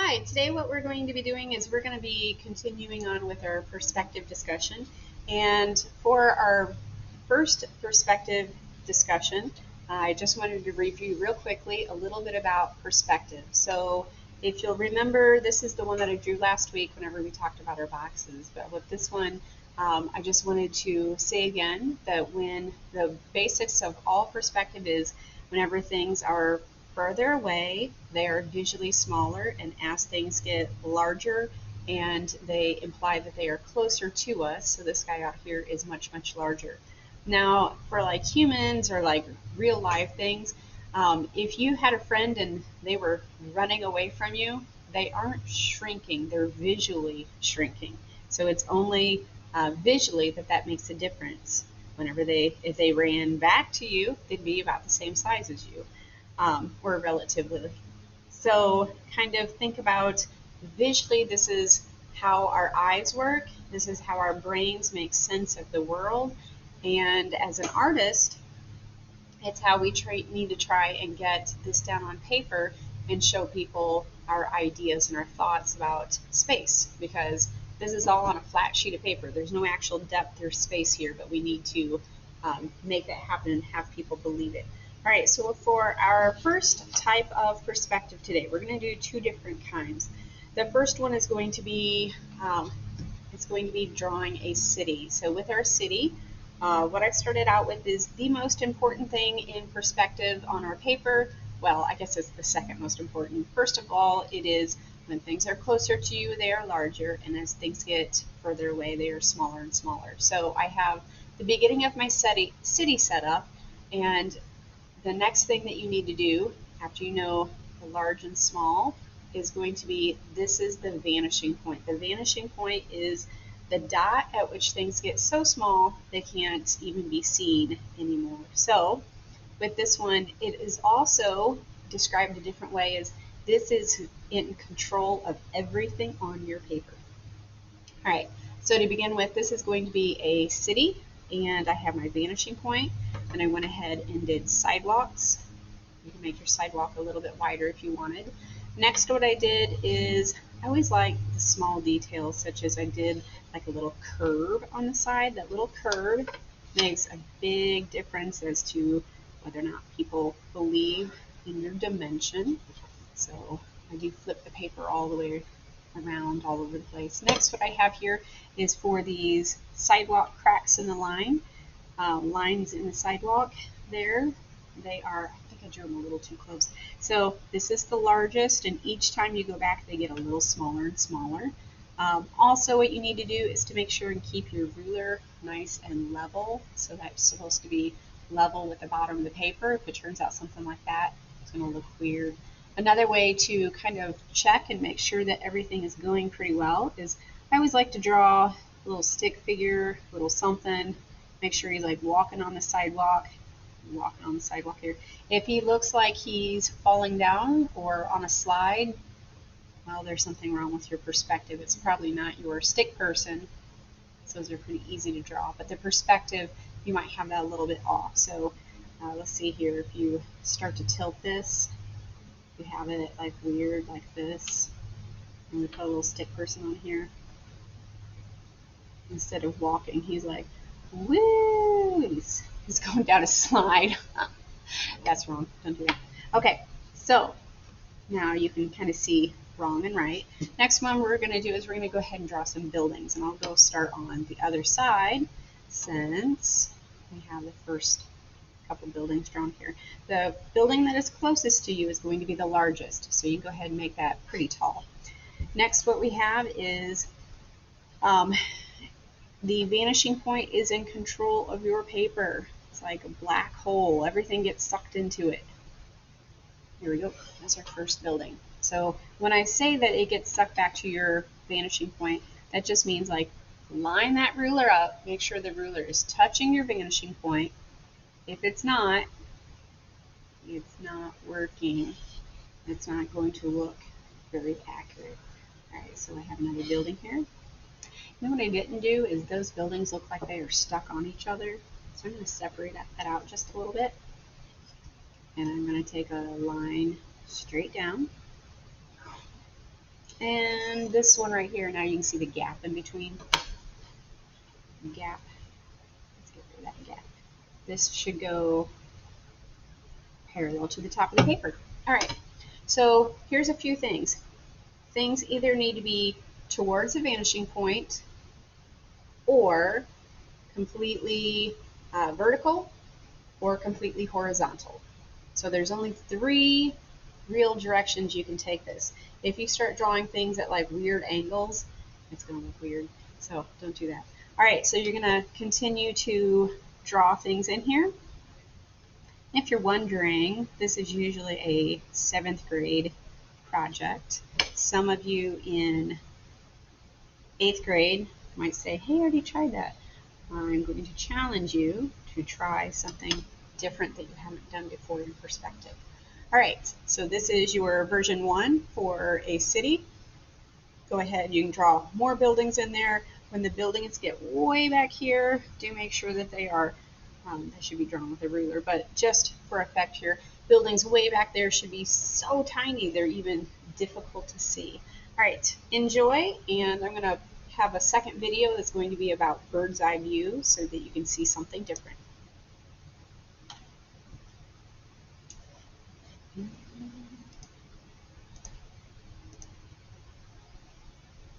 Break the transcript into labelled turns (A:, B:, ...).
A: Hi, today what we're going to be doing is we're going to be continuing on with our perspective discussion. And for our first perspective discussion, I just wanted to review real quickly a little bit about perspective. So if you'll remember, this is the one that I drew last week whenever we talked about our boxes. But with this one, I just wanted to say again that when the basics of all perspective is whenever things are further away, they are visually smaller, and as things get larger and they imply that they are closer to us, so this guy out here is much, much larger. Now, for like humans or like real life things, if you had a friend and they were running away from you, they aren't shrinking, they're visually shrinking. So it's only visually that makes a difference. If they ran back to you, they'd be about the same size as you, or relatively. So kind of think about visually, this is how our eyes work, this is how our brains make sense of the world, and as an artist, it's how we need to try and get this down on paper and show people our ideas and our thoughts about space, because this is all on a flat sheet of paper. There's no actual depth or space here, but we need to make that happen and have people believe it. All right, so for our first type of perspective today, we're going to do two different kinds. The first one is going to be drawing a city. So with our city, what I started out with is the most important thing in perspective on our paper. Well, I guess it's the second most important. First of all, it is when things are closer to you, they are larger, and as things get further away, they are smaller and smaller. So I have the beginning of my city set up, and the next thing that you need to do after you know the large and small is going to be, this is the vanishing point. The vanishing point is the dot at which things get so small they can't even be seen anymore. So with this one, it is also described a different way as this is in control of everything on your paper. All right, so to begin with, this is going to be a city, and I have my vanishing point, and I went ahead and did sidewalks. You can make your sidewalk a little bit wider if you wanted. Next, what I did is, I always like the small details, such as I did like a little curve on the side. That little curve makes a big difference as to whether or not people believe in your dimension. So I do flip the paper all the way around all over the place. Next, what I have here is for these sidewalk cracks in the lines in the sidewalk there. They are, I think I drew them a little too close. So this is the largest, and each time you go back, they get a little smaller and smaller. Also, what you need to do is to make sure and keep your ruler nice and level. So that's supposed to be level with the bottom of the paper. If it turns out something like that, it's going to look weird. Another way to kind of check and make sure that everything is going pretty well is I always like to draw a little stick figure, a little something, make sure he's like walking on the sidewalk here. If he looks like he's falling down or on a slide, well, there's something wrong with your perspective. It's probably not your stick person. So those are pretty easy to draw, but the perspective, you might have that a little bit off. So let's see here, if you start to tilt this, you have it like weird like this, and we put a little stick person on here. Instead of walking, he's like, woo, he's going down a slide. That's wrong, don't do that. Okay, so now you can kind of see wrong and right. Next one we're going to do is we're going to go ahead and draw some buildings, and I'll go start on the other side since we have the first couple buildings drawn here. The building that is closest to you is going to be the largest, so you can go ahead and make that pretty tall. Next, what we have is the vanishing point is in control of your paper. It's like a black hole. Everything gets sucked into it. Here we go. That's our first building. So when I say that it gets sucked back to your vanishing point, that just means like line that ruler up, make sure the ruler is touching your vanishing point. If it's not working. It's not going to look very accurate. All right, so I have another building here. You know what I didn't do is those buildings look like they are stuck on each other. So I'm going to separate that out just a little bit. And I'm going to take a line straight down. And this one right here, now you can see the gap in between. Gap. Let's get rid of that gap. This should go parallel to the top of the paper. All right, so here's a few things. Things either need to be towards the vanishing point or completely vertical or completely horizontal. So there's only 3 real directions you can take this. If you start drawing things at like weird angles, it's going to look weird. So don't do that. All right, so you're going to continue to draw things in here. If you're wondering, this is usually a 7th grade project. Some of you in 8th grade might say, hey, I already tried that. I'm going to challenge you to try something different that you haven't done before in perspective. All right, so this is your version 1 for a city. Go ahead, you can draw more buildings in there. When the buildings get way back here, do make sure that they are, they should be drawn with a ruler, but just for effect here, buildings way back there should be so tiny they're even difficult to see. All right, enjoy, and I'm going to have a second video that's going to be about bird's eye view so that you can see something different.